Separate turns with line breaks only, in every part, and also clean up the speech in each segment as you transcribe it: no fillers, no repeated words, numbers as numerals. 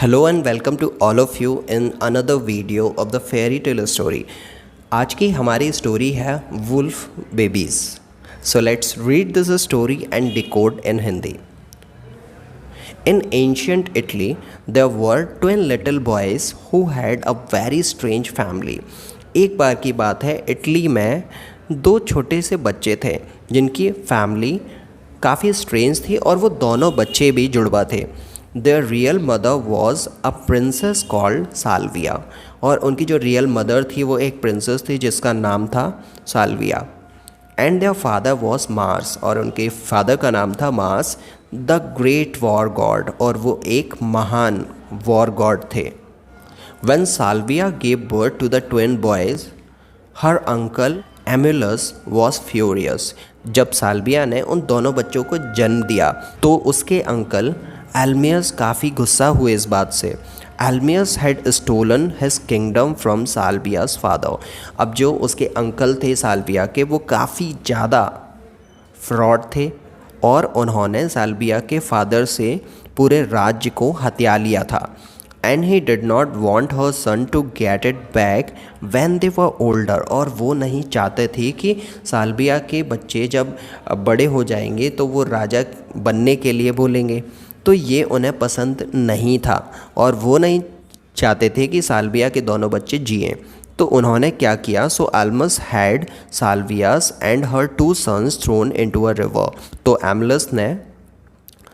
Hello and welcome to all of you in another video of the fairy tale story. आज की हमारी story है wolf babies. So let's read this story and decode in Hindi. In ancient Italy, there were twin little boys who had a very strange family. एक बार की बात है, Italy में दो छोटे से बच्चे थे जिनकी फैमिली काफ़ी स्ट्रेंज थी और वो दोनों बच्चे भी जुड़वा थे. Their real mother was a princess called Salvia, और उनकी जो रियल मदर थी वो एक प्रिंसेस थी जिसका नाम था Salvia. And their father was Mars, और उनके फादर का नाम था Mars the great war God, और वो एक महान वॉर गॉड थे. When Salvia gave birth to the twin boys, her uncle Amulius was furious. जब साल्विया ने उन दोनों बच्चों को जन्म दिया तो उसके अंकल एल्मियस काफ़ी गुस्सा हुए इस बात से. एल्मियस had stolen his kingdom from Silvia's father. अब जो उसके अंकल थे साल्विया के, वो काफ़ी ज़्यादा फ्रॉड थे और उन्होंने साल्विया के फादर से पूरे राज्य को हथिया लिया था. And he did not want her son to get it back when they were older, और वो नहीं चाहते थे कि साल्विया के बच्चे जब बड़े हो जाएंगे तो वो राजा बनने के लिए बोलेंगे. तो ये उन्हें पसंद नहीं था और वो नहीं चाहते थे कि साल्विया के दोनों बच्चे जिएं. तो उन्होंने क्या किया, सो एल्मस had Silvia's and her two sons thrown into a river. तो एम्लस ने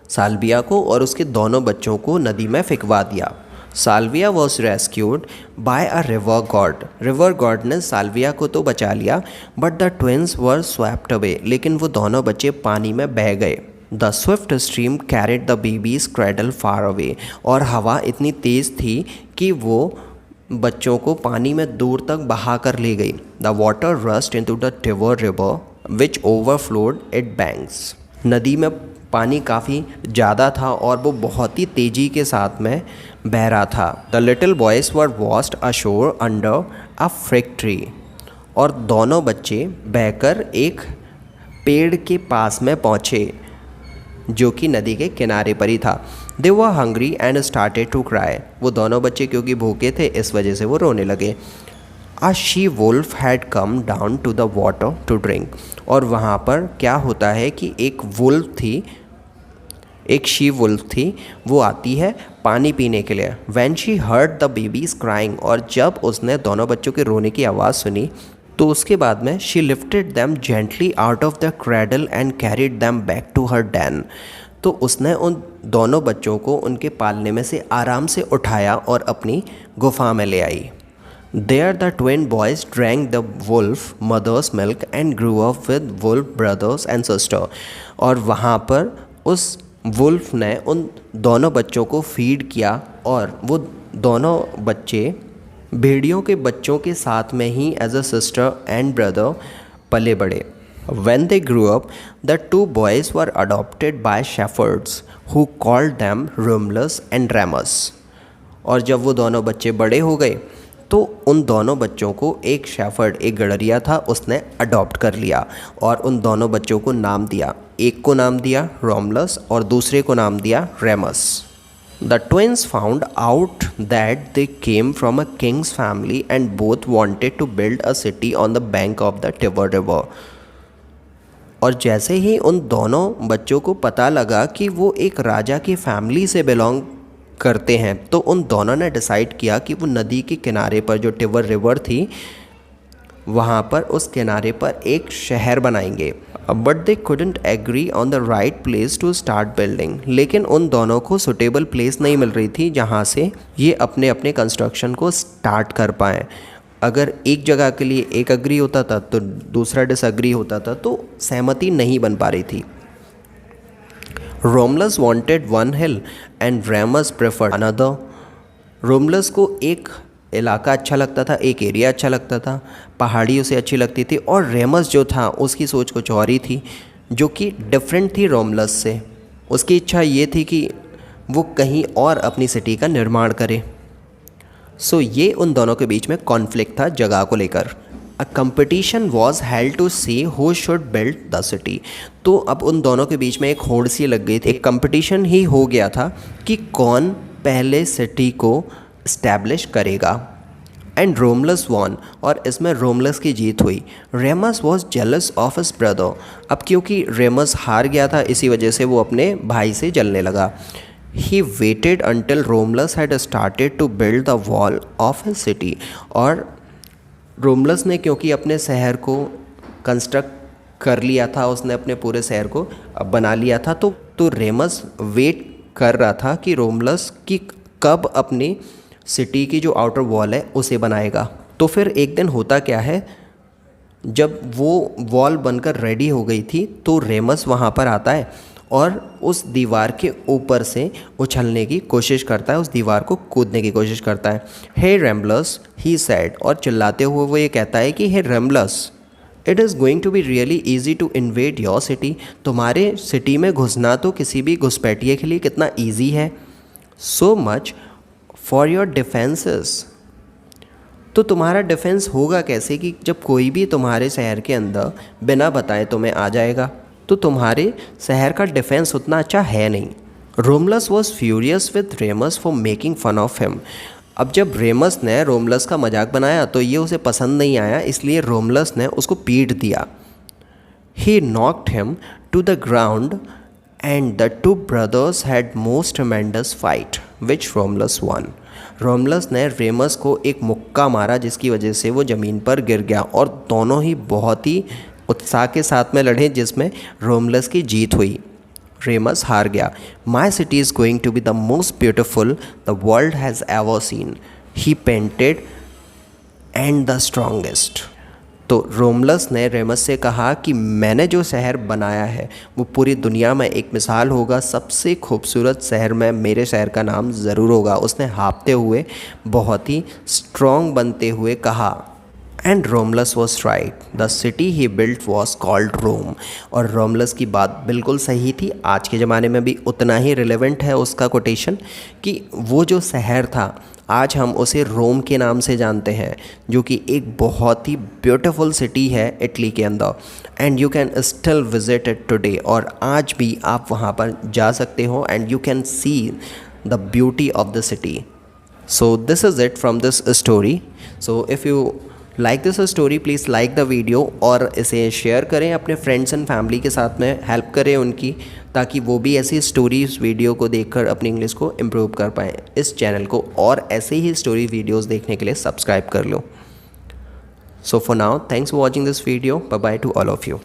साल्विया को और उसके दोनों बच्चों को नदी में फेंकवा दिया. Salvia was rescued bye a river God. River God ने साल्विया को तो बचा लिया, but the twins were swept away, लेकिन वो दोनों बच्चे पानी में बह गए. The Swift stream carried the babies cradle far away, और हवा इतनी तेज़ थी कि वो बच्चों को पानी में दूर तक बहा कर ले गई. The water rushed into the Tiber river which overflowed its banks. नदी में पानी काफ़ी ज़्यादा था और वो बहुत ही तेज़ी के साथ में बह रहा था. The little boys were washed assure under a fig tree, और दोनों बच्चे बहकर एक पेड़ के पास में पहुँचे जो कि नदी के किनारे पर ही था. They were hungry and started to cry. वो दोनों बच्चे क्योंकि भूखे थे इस वजह से वो रोने लगे. A she wolf had come down to the water to drink, और वहाँ पर क्या होता है कि एक वुल्फ थी, एक शी वुल्फ थी, वो आती है पानी पीने के लिए. When she heard the babies crying, और जब उसने दोनों बच्चों के रोने की आवाज़ सुनी तो उसके बाद में she lifted them gently out of the cradle and carried them back to her den. तो उसने उन दोनों बच्चों को उनके पालने में से आराम से उठाया और अपनी गुफा में ले आई. There the twin boys drank the wolf mother's milk and grew up with wolf brothers and sister. और वहाँ पर उस वुल्फ ने उन दोनों बच्चों को फीड किया और वो दोनों बच्चे भेड़ियों के बच्चों के साथ में ही as a sister and brother पले बड़े. When they grew up, the two boys were adopted by shepherds who called them Romulus and Remus. और जब वो दोनों बच्चे बड़े हो गए तो उन दोनों बच्चों को एक शेफर्ड, एक गडरिया था, उसने अडॉप्ट कर लिया और उन दोनों बच्चों को नाम दिया. एक को नाम दिया रोमलस और दूसरे को नाम दिया Remus. The twins found out that they came from a king's family and both wanted to build a city on the bank of the Tiber river. और जैसे ही उन दोनों बच्चों को पता लगा कि वो एक राजा की फैमिली से बिलोंग करते हैं, तो उन दोनों ने डिसाइड किया कि वो नदी के किनारे पर जो टिवर रिवर थी वहाँ पर उस किनारे पर एक शहर बनाएंगे. But they couldn't agree on the right place to start building. लेकिन उन दोनों को सुटेबल प्लेस नहीं मिल रही थी जहाँ से ये अपने अपने कंस्ट्रक्शन को स्टार्ट कर पाएँ. अगर एक जगह के लिए एक अग्री होता था तो दूसरा डिसअग्री होता था, तो सहमति नहीं बन पा रही थी. Romulus wanted one hill and Remus preferred another. Romulus को एक इलाका अच्छा लगता था, एक एरिया अच्छा लगता था, पहाड़ी उसे अच्छी लगती थी, और रेमस जो था उसकी सोच कुछ और ही थी जो कि डिफरेंट थी रोमलस से. उसकी इच्छा ये थी कि वो कहीं और अपनी सिटी का निर्माण करे. सो ये उन दोनों के बीच में कॉन्फ्लिक्ट था जगह को लेकर. A competition was held to see who should build the city. तो अब उन दोनों के बीच में एक होड़ सी लग गई थी, एक कंपटीशन ही हो गया था कि कौन पहले सिटी को इस्टेब्लिश करेगा। एंड रोमलस वॉन, और इसमें रोमलस की जीत हुई। Ramus was jealous of his brother, अब क्योंकि रेमस हार गया था इसी वजह से वो अपने भाई से जलने लगा। He waited until Romulus had started to build the wall of his city, और रोमलस ने क्योंकि अपने शहर को कंस्ट्रक्ट कर लिया था, उसने अपने पूरे शहर को बना लिया था, तो रेमस वेट कर रहा था कि रोमलस की कब अपनी सिटी की जो आउटर वॉल है उसे बनाएगा। तो फिर एक दिन होता क्या है, जब वो वॉल बनकर रेडी हो गई थी तो रेमस वहाँ पर आता है और उस दीवार के ऊपर से उछलने की कोशिश करता है, उस दीवार को कूदने की कोशिश करता है। हे रेमलस, ही सेड, और चिल्लाते हुए वो ये कहता है कि हे Romulus, it is going to be really easy to invade your city, तुम्हारे सिटी में घुसना तो किसी भी घुसपैठिए के लिए कितना ईजी है। So much for your defences, तो तुम्हारा डिफेंस होगा कैसे कि जब कोई भी तुम्हारे शहर के अंदर बिना बताए तुम्हें आ जाएगा, तो तुम्हारे शहर का डिफेंस उतना अच्छा है नहीं। Romulus was furious with Remus for making fun of him, अब जब रेमस ने रोमलस का मजाक बनाया तो ये उसे पसंद नहीं आया, इसलिए रोमलस ने उसको पीट दिया। He knocked him to the ground and the two brothers had most tremendous fight which Romulus won, Romulus ने रेमस को एक मुक्का मारा जिसकी वजह से वो ज़मीन पर गिर गया, और दोनों ही बहुत ही उत्साह के साथ में लड़े जिसमें रोमलस की जीत हुई। रेमस हार गया। My city is going to be the most beautiful the world has ever seen, he painted and the strongest, तो रोमलस ने रेमस से कहा कि मैंने जो शहर बनाया है वो पूरी दुनिया में एक मिसाल होगा, सबसे खूबसूरत शहर में मेरे शहर का नाम ज़रूर होगा, उसने हाँफते हुए बहुत ही स्ट्रॉन्ग बनते हुए कहा। And Romulus was right, the city he built was called Rome, और रोमलस की बात बिल्कुल सही थी। आज के ज़माने में भी उतना ही रिलेवेंट है उसका कोटेशन कि वो जो शहर था आज हम उसे रोम के नाम से जानते हैं, जो कि एक बहुत ही ब्यूटीफुल सिटी है इटली के अंदर। And you can still visit it today, और आज भी आप वहाँ पर जा सकते हो and you can see the beauty of the city. So this is it from this story. So if you like this story please like the video, और इसे शेयर करें अपने फ्रेंड्स एंड फैमिली के साथ में, हेल्प करें उनकी, ताकि वो भी ऐसी स्टोरीज वीडियो को देखकर अपनी इंग्लिश को इम्प्रूव कर पाएँ। इस चैनल को और ऐसे ही स्टोरी वीडियोस देखने के लिए सब्सक्राइब कर लो। So for now, thanks for watching this video, bye bye to all of you.